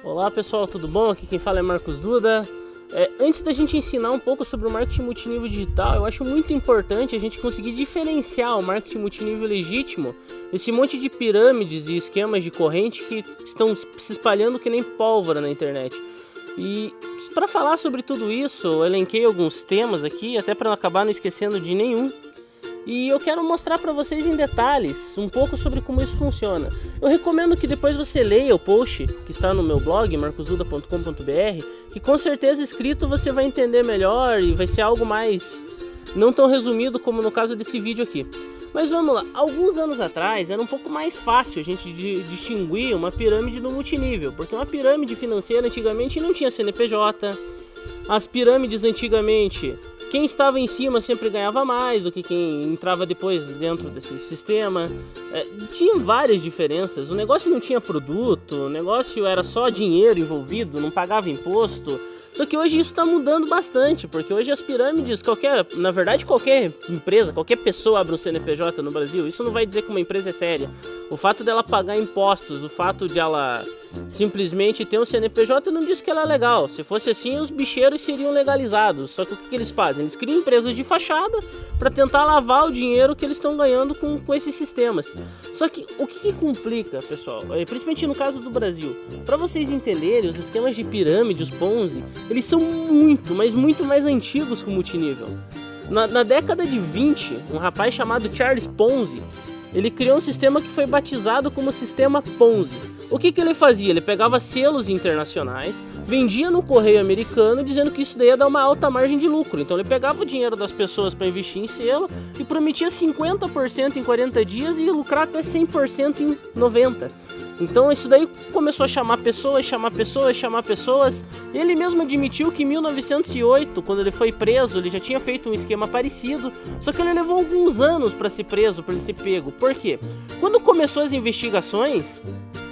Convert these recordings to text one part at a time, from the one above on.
Olá pessoal, tudo bom? Aqui quem fala é Marcos Duda. Antes da gente ensinar um pouco sobre o marketing multinível digital, eu acho muito importante a gente conseguir diferenciar o marketing multinível legítimo desse monte de pirâmides e esquemas de corrente que estão se espalhando que nem pólvora na internet. E para falar sobre tudo isso, eu elenquei alguns temas aqui, até para não acabar não esquecendo de nenhum. E eu quero mostrar para vocês em detalhes um pouco sobre como isso funciona. Eu recomendo que depois você leia o post que está no meu blog, marcosduda.com.br, que com certeza escrito você vai entender melhor e vai ser algo mais não tão resumido como no caso desse vídeo aqui. Mas vamos lá, alguns anos atrás era um pouco mais fácil a gente distinguir uma pirâmide do multinível, porque uma pirâmide financeira antigamente não tinha CNPJ, as pirâmides antigamente quem estava em cima sempre ganhava mais do que quem entrava depois dentro desse sistema. Tinha várias diferenças, o negócio não tinha produto, o negócio era só dinheiro envolvido, não pagava imposto. Só que hoje isso está mudando bastante, porque hoje as pirâmides, na verdade qualquer empresa, qualquer pessoa abre um CNPJ no Brasil, isso não vai dizer que uma empresa é séria. O fato dela pagar impostos, o fato de ela simplesmente ter um CNPJ não diz que ela é legal. Se fosse assim, os bicheiros seriam legalizados. Só que o que eles fazem? Eles criam empresas de fachada para tentar lavar o dinheiro que eles estão ganhando com esses sistemas. Só que o que complica, pessoal, principalmente no caso do Brasil, para vocês entenderem, os esquemas de pirâmide, os Ponzi, eles são muito, mas muito mais antigos que o multinível. Na década de 20, um rapaz chamado Charles Ponzi, ele criou um sistema que foi batizado como Sistema Ponzi. O que ele fazia? Ele pegava selos internacionais, vendia no correio americano, dizendo que isso daí ia dar uma alta margem de lucro. Então ele pegava o dinheiro das pessoas para investir em selo e prometia 50% em 40 dias e lucrar até 100% em 90. Então isso daí começou a chamar pessoas. Ele mesmo admitiu que em 1908, quando ele foi preso, ele já tinha feito um esquema parecido, só que ele levou alguns anos para ser preso, para ele ser pego. Por quê? Quando começou as investigações,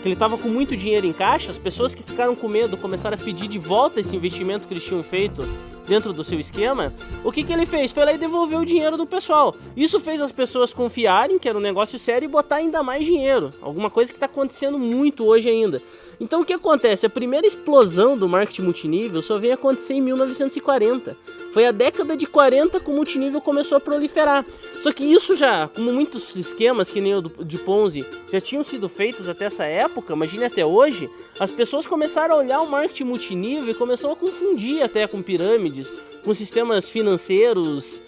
que ele estava com muito dinheiro em caixa, as pessoas que ficaram com medo começaram a pedir de volta esse investimento que eles tinham feito dentro do seu esquema. O que ele fez? Foi lá e devolveu o dinheiro do pessoal. Isso fez as pessoas confiarem que era um negócio sério e botar ainda mais dinheiro. Alguma coisa que está acontecendo muito hoje ainda. Então o que acontece? A primeira explosão do marketing multinível só veio acontecer em 1940. Foi a década de 40 que o multinível começou a proliferar. Só que isso já, como muitos esquemas que nem o de Ponzi já tinham sido feitos até essa época, imagine até hoje, as pessoas começaram a olhar o marketing multinível e começaram a confundir até com pirâmides, com sistemas financeiros,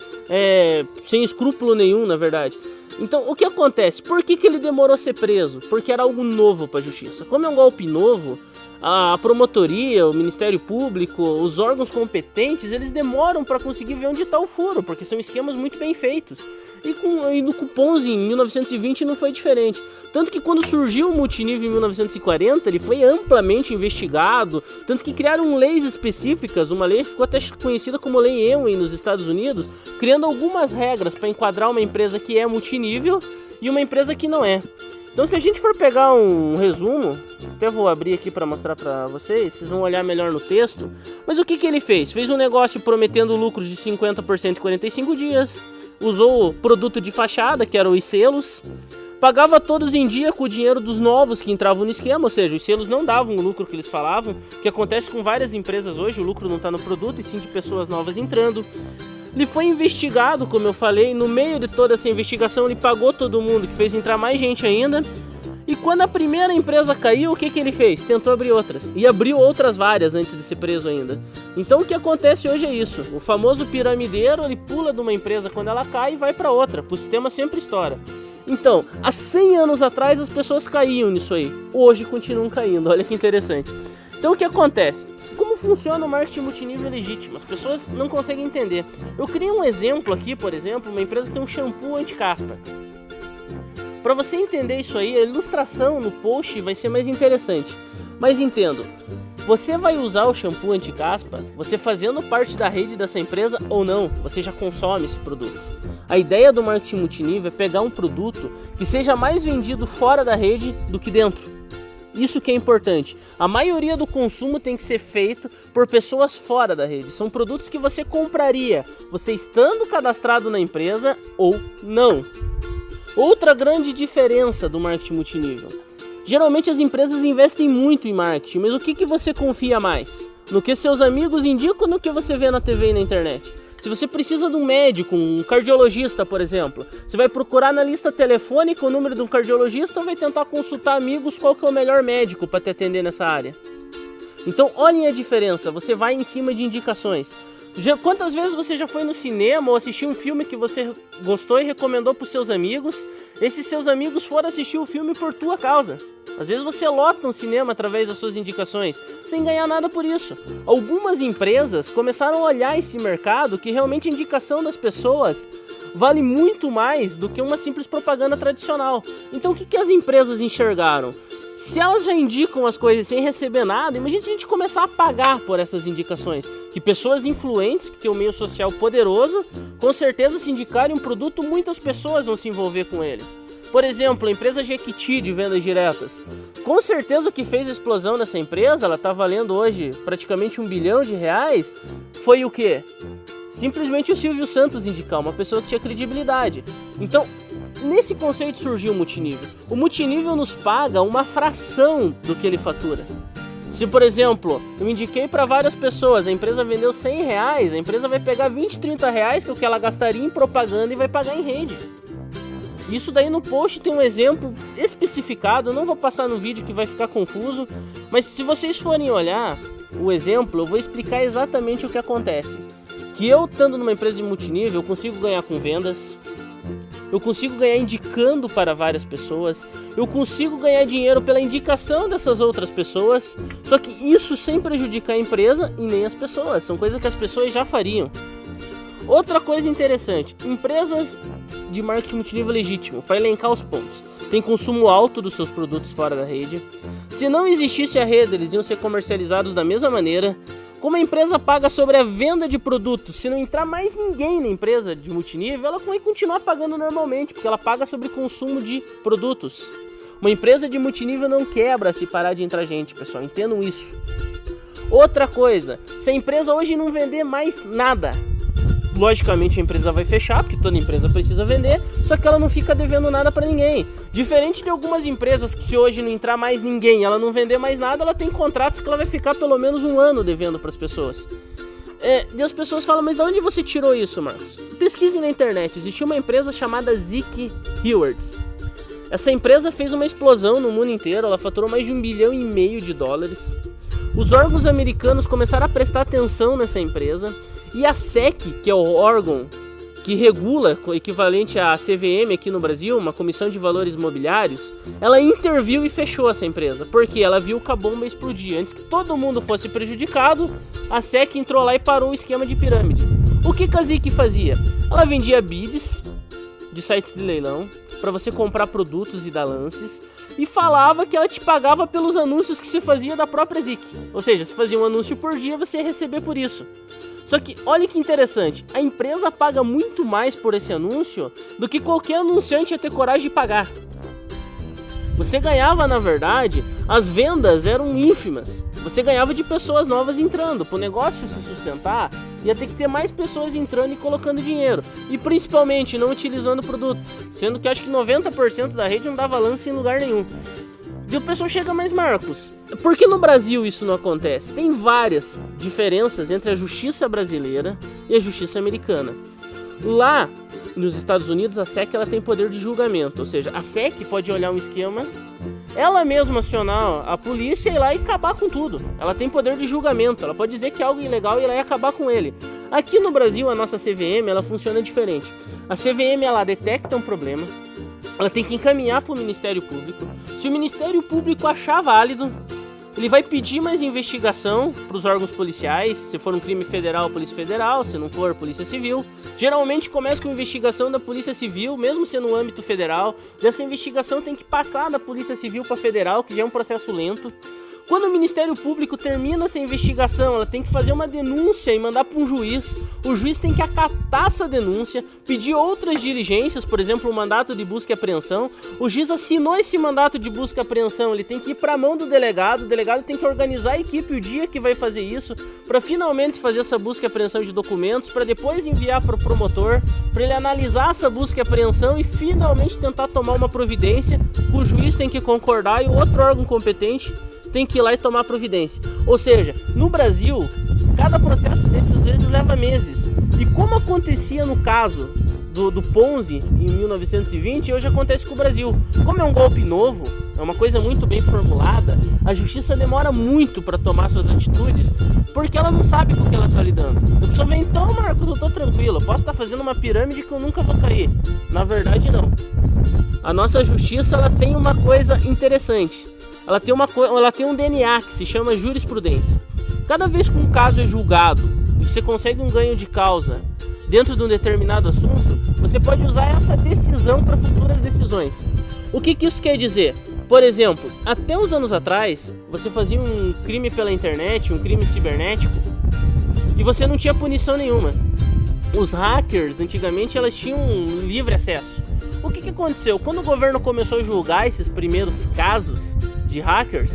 sem escrúpulo nenhum, na verdade. Então, o que acontece? Por que ele demorou a ser preso? Porque era algo novo para a justiça. Como é um golpe novo, a promotoria, o Ministério Público, os órgãos competentes, eles demoram para conseguir ver onde está o furo, porque são esquemas muito bem feitos. E no Ponzi em 1920 não foi diferente. Tanto que quando surgiu o multinível em 1940, ele foi amplamente investigado, tanto que criaram leis específicas, uma lei ficou até conhecida como Lei Ewing nos Estados Unidos, criando algumas regras para enquadrar uma empresa que é multinível e uma empresa que não é. Então se a gente for pegar um resumo, até vou abrir aqui para mostrar para vocês vão olhar melhor no texto, mas o que ele fez? Fez um negócio prometendo lucros de 50% em 45 dias, usou produto de fachada, que eram os selos, pagava todos em dia com o dinheiro dos novos que entravam no esquema, ou seja, os selos não davam o lucro que eles falavam, que acontece com várias empresas hoje, o lucro não está no produto e sim de pessoas novas entrando. Ele foi investigado, como eu falei, no meio de toda essa investigação ele pagou todo mundo, que fez entrar mais gente ainda. E quando a primeira empresa caiu, o que ele fez? Tentou abrir outras. E abriu outras várias antes de ser preso ainda. Então o que acontece hoje é isso. O famoso piramideiro, ele pula de uma empresa quando ela cai e vai para outra. O sistema sempre estoura. Então, há 100 anos atrás as pessoas caíam nisso aí. Hoje continuam caindo, olha que interessante. Então o que acontece? Como funciona o marketing multinível legítimo? As pessoas não conseguem entender. Eu criei um exemplo aqui, por exemplo, uma empresa que tem um shampoo anti-caspa. Para você entender isso aí, a ilustração no post vai ser mais interessante. Mas entendo, você vai usar o shampoo anti-caspa, você fazendo parte da rede dessa empresa ou não, você já consome esse produto. A ideia do marketing multinível é pegar um produto que seja mais vendido fora da rede do que dentro. Isso que é importante. A maioria do consumo tem que ser feito por pessoas fora da rede. São produtos que você compraria, você estando cadastrado na empresa ou não. Outra grande diferença do marketing multinível. Geralmente as empresas investem muito em marketing, mas o que você confia mais? No que seus amigos indicam ou no que você vê na TV e na internet? Se você precisa de um médico, um cardiologista, por exemplo, você vai procurar na lista telefônica o número de um cardiologista ou vai tentar consultar amigos qual que é o melhor médico para te atender nessa área? Então olhem a diferença, você vai em cima de indicações. Quantas vezes você já foi no cinema ou assistiu um filme que você gostou e recomendou para os seus amigos? Esses seus amigos foram assistir o filme por tua causa. Às vezes você lota um cinema através das suas indicações, sem ganhar nada por isso. Algumas empresas começaram a olhar esse mercado que realmente a indicação das pessoas vale muito mais do que uma simples propaganda tradicional. Então o que as empresas enxergaram? Se elas já indicam as coisas sem receber nada, imagina se a gente começar a pagar por essas indicações. Que pessoas influentes, que têm um meio social poderoso, com certeza se indicarem um produto, muitas pessoas vão se envolver com ele. Por exemplo, a empresa Jequiti de vendas diretas. Com certeza o que fez a explosão dessa empresa, ela está valendo hoje praticamente R$1 bilhão, foi o quê? Simplesmente o Silvio Santos indicar, uma pessoa que tinha credibilidade. Então, nesse conceito surgiu o multinível. O multinível nos paga uma fração do que ele fatura. Se, por exemplo, eu indiquei para várias pessoas, a empresa vendeu R$100, a empresa vai pegar 20, 30 reais, que é o que ela gastaria em propaganda e vai pagar em rede. Isso daí no post tem um exemplo especificado, eu não vou passar no vídeo que vai ficar confuso, mas se vocês forem olhar o exemplo, eu vou explicar exatamente o que acontece. Que eu, estando numa empresa de multinível, eu consigo ganhar com vendas, eu consigo ganhar indicando para várias pessoas, eu consigo ganhar dinheiro pela indicação dessas outras pessoas, só que isso sem prejudicar a empresa e nem as pessoas, são coisas que as pessoas já fariam. Outra coisa interessante, empresas de marketing multinível legítimo, para elencar os pontos, tem consumo alto dos seus produtos fora da rede. Se não existisse a rede, eles iam ser comercializados da mesma maneira. Como a empresa paga sobre a venda de produtos, se não entrar mais ninguém na empresa de multinível, ela vai continuar pagando normalmente, porque ela paga sobre consumo de produtos. Uma empresa de multinível não quebra se parar de entrar gente, pessoal, entendam isso. Outra coisa, se a empresa hoje não vender mais nada, logicamente a empresa vai fechar, porque toda empresa precisa vender, só que ela não fica devendo nada para ninguém. Diferente de algumas empresas que se hoje não entrar mais ninguém, ela não vender mais nada, ela tem contratos que ela vai ficar pelo menos 1 ano devendo para as pessoas. E as pessoas falam, mas de onde você tirou isso, Marcos? Pesquise na internet, existiu uma empresa chamada Zeke Rewards. Essa empresa fez uma explosão no mundo inteiro, ela faturou mais de $1,5 bilhão. Os órgãos americanos começaram a prestar atenção nessa empresa, e a SEC, que é o órgão que regula, o equivalente à CVM aqui no Brasil, uma Comissão de Valores Imobiliários, ela interviu e fechou essa empresa, porque ela viu que a bomba explodir. Antes que todo mundo fosse prejudicado, a SEC entrou lá e parou o esquema de pirâmide. O que a Zeke fazia? Ela vendia bids de sites de leilão, para você comprar produtos e dar lances, e falava que ela te pagava pelos anúncios que se fazia da própria Zeke. Ou seja, se fazia um anúncio por dia, você ia receber por isso. Só que olha que interessante, a empresa paga muito mais por esse anúncio do que qualquer anunciante ia ter coragem de pagar. Você ganhava, na verdade, as vendas eram ínfimas. Você ganhava de pessoas novas entrando. Para o negócio se sustentar, ia ter que ter mais pessoas entrando e colocando dinheiro. E principalmente não utilizando o produto. Sendo que acho que 90% da rede não dava lance em lugar nenhum. E o pessoal chega, mais Marcos, por que no Brasil isso não acontece? Tem várias diferenças entre a justiça brasileira e a justiça americana. Lá nos Estados Unidos, a SEC ela tem poder de julgamento, ou seja, a SEC pode olhar um esquema, ela mesma acionar a polícia e ir lá e acabar com tudo. Ela tem poder de julgamento, ela pode dizer que é algo ilegal e ir lá e acabar com ele. Aqui no Brasil, a nossa CVM ela funciona diferente. A CVM ela detecta um problema, ela tem que encaminhar para o Ministério Público. Se o Ministério Público achar válido, ele vai pedir mais investigação para os órgãos policiais. Se for um crime federal, Polícia Federal. Se não for, Polícia Civil. Geralmente começa com investigação da Polícia Civil, mesmo sendo no âmbito federal. Dessa investigação tem que passar da Polícia Civil para Federal, que já é um processo lento. Quando o Ministério Público termina essa investigação, ela tem que fazer uma denúncia e mandar para um juiz. O juiz tem que acatar essa denúncia, pedir outras diligências, por exemplo, um mandato de busca e apreensão. O juiz assinou esse mandato de busca e apreensão, ele tem que ir para a mão do delegado. O delegado tem que organizar a equipe o dia que vai fazer isso, para finalmente fazer essa busca e apreensão de documentos, para depois enviar para o promotor, para ele analisar essa busca e apreensão e finalmente tentar tomar uma providência, que o juiz tem que concordar e o outro órgão competente tem que ir lá e tomar providência. Ou seja, no Brasil, cada processo desses às vezes leva meses. E como acontecia no caso do Ponzi em 1920, hoje acontece com o Brasil. Como é um golpe novo, é uma coisa muito bem formulada, a justiça demora muito para tomar suas atitudes, porque ela não sabe com o que ela está lidando. A pessoa vem, então, Marcos, eu estou tranquilo, eu posso estar fazendo uma pirâmide que eu nunca vou cair. Na verdade, não. A nossa justiça, ela tem uma coisa interessante. Ela tem um DNA que se chama jurisprudência. Cada vez que um caso é julgado e você consegue um ganho de causa dentro de um determinado assunto, você pode usar essa decisão para futuras decisões. O que isso quer dizer? Por exemplo, até uns anos atrás, você fazia um crime pela internet, um crime cibernético, e você não tinha punição nenhuma. Os hackers, antigamente, elas tinham livre acesso. O que aconteceu? Quando o governo começou a julgar esses primeiros casos de hackers,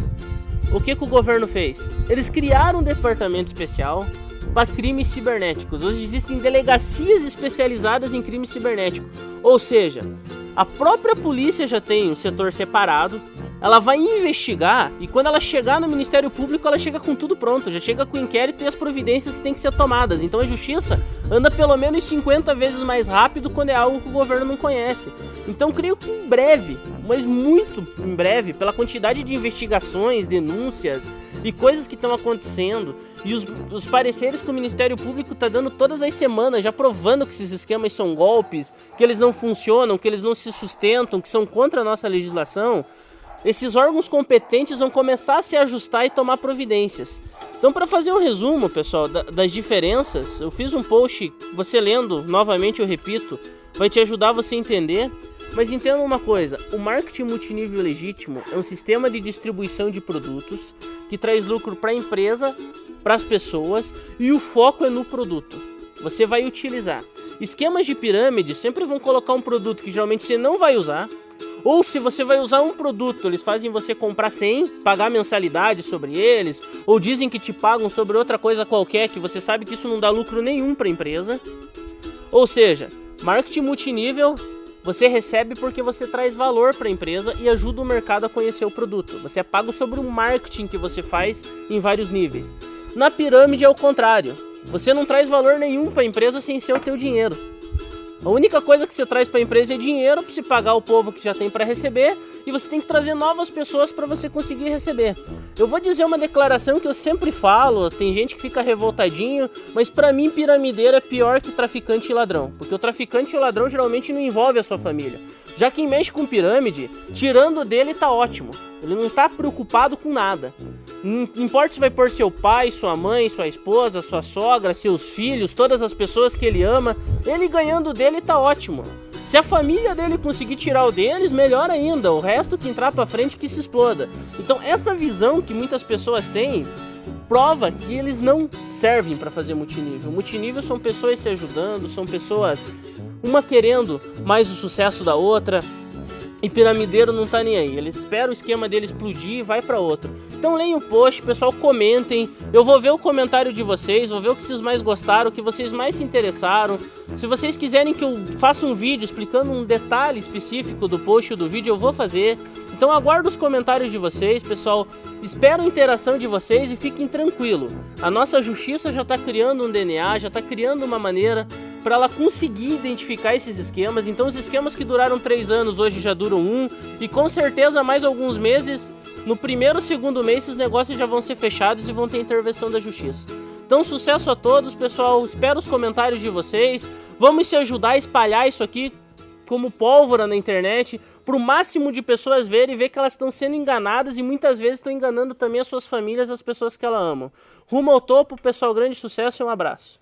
o que o governo fez? Eles criaram um departamento especial para crimes cibernéticos. Hoje existem delegacias especializadas em crime cibernético. Ou seja, a própria polícia já tem um setor separado, ela vai investigar e quando ela chegar no Ministério Público, ela chega com tudo pronto, já chega com o inquérito e as providências que tem que ser tomadas. Então a justiça anda pelo menos 50 vezes mais rápido quando é algo que o governo não conhece. Então creio que em breve, mas muito em breve, pela quantidade de investigações, denúncias e coisas que estão acontecendo e os pareceres que o Ministério Público está dando todas as semanas, já provando que esses esquemas são golpes, que eles não funcionam, que eles não se sustentam, que são contra a nossa legislação, esses órgãos competentes vão começar a se ajustar e tomar providências. Então, para fazer um resumo, pessoal, das diferenças, eu fiz um post, você lendo, novamente eu repito, vai te ajudar você a entender. Mas entenda uma coisa, o marketing multinível legítimo é um sistema de distribuição de produtos que traz lucro para a empresa, para as pessoas, e o foco é no produto. Você vai utilizar. Esquemas de pirâmide sempre vão colocar um produto que geralmente você não vai usar, ou se você vai usar um produto, eles fazem você comprar 100, pagar mensalidade sobre eles, ou dizem que te pagam sobre outra coisa qualquer que você sabe que isso não dá lucro nenhum para a empresa. Ou seja, marketing multinível você recebe porque você traz valor para a empresa e ajuda o mercado a conhecer o produto. Você é pago sobre o marketing que você faz em vários níveis. Na pirâmide é o contrário. Você não traz valor nenhum para a empresa sem ser o teu dinheiro. A única coisa que você traz para a empresa é dinheiro para se pagar o povo que já tem para receber e você tem que trazer novas pessoas para você conseguir receber. Eu vou dizer uma declaração que eu sempre falo, tem gente que fica revoltadinho, mas para mim piramideiro é pior que traficante e ladrão, porque o traficante e o ladrão geralmente não envolve a sua família. Já quem mexe com pirâmide, tirando dele tá ótimo, ele não tá preocupado com nada. Não importa se vai pôr seu pai, sua mãe, sua esposa, sua sogra, seus filhos, todas as pessoas que ele ama, ele ganhando dele tá ótimo. Se a família dele conseguir tirar o deles, melhor ainda, o resto que entrar pra frente que se exploda. Então essa visão que muitas pessoas têm, prova que eles não servem para fazer multinível. Multinível são pessoas se ajudando, são pessoas, uma querendo mais o sucesso da outra, e piramideiro não tá nem aí, ele espera o esquema dele explodir e vai para outro. Então leiam o post, pessoal, comentem, eu vou ver o comentário de vocês, vou ver o que vocês mais gostaram, o que vocês mais se interessaram. Se vocês quiserem que eu faça um vídeo explicando um detalhe específico do post ou do vídeo, eu vou fazer. Então aguardo os comentários de vocês, pessoal, espero a interação de vocês e fiquem tranquilos. A nossa justiça já está criando um DNA, já está criando uma maneira para ela conseguir identificar esses esquemas. Então os esquemas que duraram 3 anos hoje já duram 1, e com certeza mais alguns meses, no primeiro ou segundo mês, esses negócios já vão ser fechados e vão ter intervenção da justiça. Então sucesso a todos, pessoal, espero os comentários de vocês, vamos se ajudar a espalhar isso aqui como pólvora na internet, para o máximo de pessoas verem e ver que elas estão sendo enganadas e muitas vezes estão enganando também as suas famílias, as pessoas que elas amam. Rumo ao topo, pessoal, grande sucesso e um abraço.